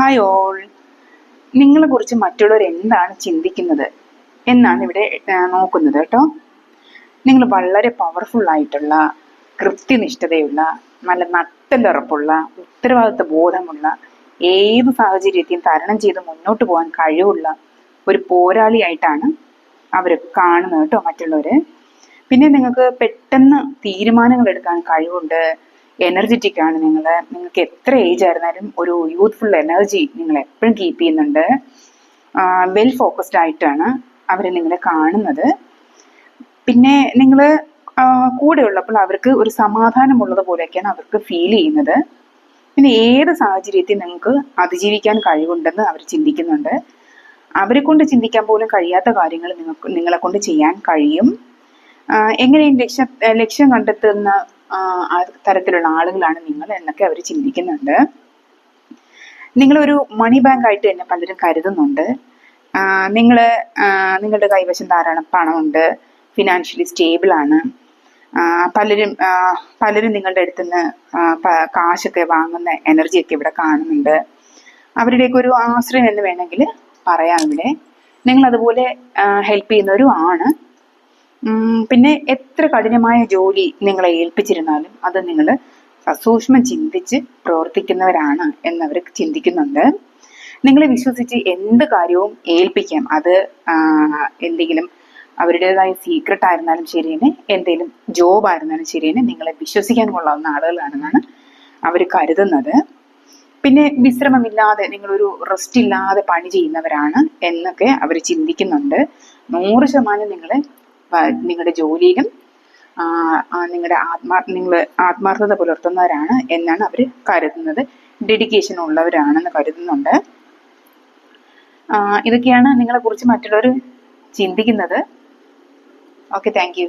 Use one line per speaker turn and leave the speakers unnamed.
Hi all. നിങ്ങളെ കുറിച്ച് മറ്റുള്ളവർ എന്താണ് ചിന്തിക്കുന്നത് എന്നാണ് ഇവിടെ നോക്കുന്നത് കേട്ടോ. നിങ്ങൾ വളരെ പവർഫുൾ ആയിട്ടുള്ള, കൃത്യനിഷ്ഠതയുള്ള, നല്ല നട്ടലുറപ്പുള്ള, ഉത്തരവാദിത്വ ബോധമുള്ള, ഏത് സാഹചര്യത്തെയും തരണം ചെയ്ത് മുന്നോട്ട് പോകാൻ കഴിവുള്ള ഒരു പോരാളിയായിട്ടാണ് അവർ കാണുന്നത് കേട്ടോ മറ്റുള്ളവര്. പിന്നെ നിങ്ങൾക്ക് പെട്ടെന്ന് തീരുമാനങ്ങൾ എടുക്കാൻ കഴിവുണ്ട്, എനർജറ്റിക് ആണ് നിങ്ങൾ. നിങ്ങൾക്ക് എത്ര ഏജ് ആയിരുന്നാലും ഒരു യൂത്ത്ഫുൾ എനർജി നിങ്ങൾ എപ്പോഴും കീപ്പ് ചെയ്യുന്നുണ്ട്. വെൽ ഫോക്കസ്ഡ് ആയിട്ടാണ് അവർ നിങ്ങളെ കാണുന്നത്. പിന്നെ നിങ്ങൾ കൂടെ ഉള്ളപ്പോൾ അവർക്ക് ഒരു സമാധാനമുള്ളത് പോലെയൊക്കെയാണ് അവർക്ക് ഫീൽ ചെയ്യുന്നത്. പിന്നെ ഏത് സാഹചര്യത്തിൽ നിങ്ങൾക്ക് അതിജീവിക്കാൻ കഴിവുണ്ടെന്ന് അവർ ചിന്തിക്കുന്നുണ്ട്. അവരെ കൊണ്ട് ചിന്തിക്കാൻ പോലും കഴിയാത്ത കാര്യങ്ങൾ നിങ്ങളെ കൊണ്ട് ചെയ്യാൻ കഴിയും. എങ്ങനെയും ലക്ഷ്യം കണ്ടെത്തുന്ന തരത്തിലുള്ള ആളുകളാണ് നിങ്ങൾ എന്നൊക്കെ അവർ ചിന്തിക്കുന്നുണ്ട്. നിങ്ങളൊരു മണി ബാങ്ക് ആയിട്ട് തന്നെ പലരും കരുതുന്നുണ്ട്. നിങ്ങളുടെ കൈവശം ധാരാളം പണമുണ്ട്, ഫിനാൻഷ്യലി സ്റ്റേബിൾ ആണ്. പലരും നിങ്ങളുടെ അടുത്ത് നിന്ന് കാശൊക്കെ വാങ്ങുന്ന എനർജിയൊക്കെ ഇവിടെ കാണുന്നുണ്ട്. അവരുടെയൊക്കെ ഒരു ആശ്രയം എന്ന് വേണമെങ്കിൽ പറയാം ഇവിടെ. നിങ്ങൾ അതുപോലെ ഹെൽപ്പ് ചെയ്യുന്നവരും ആണ്. പിന്നെ എത്ര കഠിനമായ ജോലി നിങ്ങളെ ഏൽപ്പിച്ചിരുന്നാലും അത് നിങ്ങൾ സസൂക്ഷ്മം ചിന്തിച്ച് പ്രവർത്തിക്കുന്നവരാണ് എന്നവർ ചിന്തിക്കുന്നുണ്ട്. നിങ്ങളെ വിശ്വസിച്ച് എന്ത് കാര്യവും ഏൽപ്പിക്കാം. അത് എന്തെങ്കിലും അവരുടേതായ സീക്രട്ട് ആയിരുന്നാലും ശരി തന്നെ, എന്തെങ്കിലും ജോബ് ആയിരുന്നാലും ശരി തന്നെ, നിങ്ങളെ വിശ്വസിക്കാൻ കൊള്ളാവുന്ന ആളുകളാണെന്നാണ് അവർ കരുതുന്നത്. പിന്നെ വിശ്രമമില്ലാതെ, നിങ്ങളൊരു റെസ്റ്റ് ഇല്ലാതെ പണി ചെയ്യുന്നവരാണ് എന്നൊക്കെ അവർ ചിന്തിക്കുന്നുണ്ട്. 100% നിങ്ങളുടെ ജോലിയിലും നിങ്ങൾ ആത്മാർത്ഥത പുലർത്തുന്നവരാണ് എന്നാണ് അവർ കരുതുന്നത്. ഡെഡിക്കേഷൻ ഉള്ളവരാണെന്ന് കരുതുന്നുണ്ട്. ഇതൊക്കെയാണ് നിങ്ങളെ കുറിച്ച് മറ്റുള്ളവർ ചിന്തിക്കുന്നത്. Okay, thank you.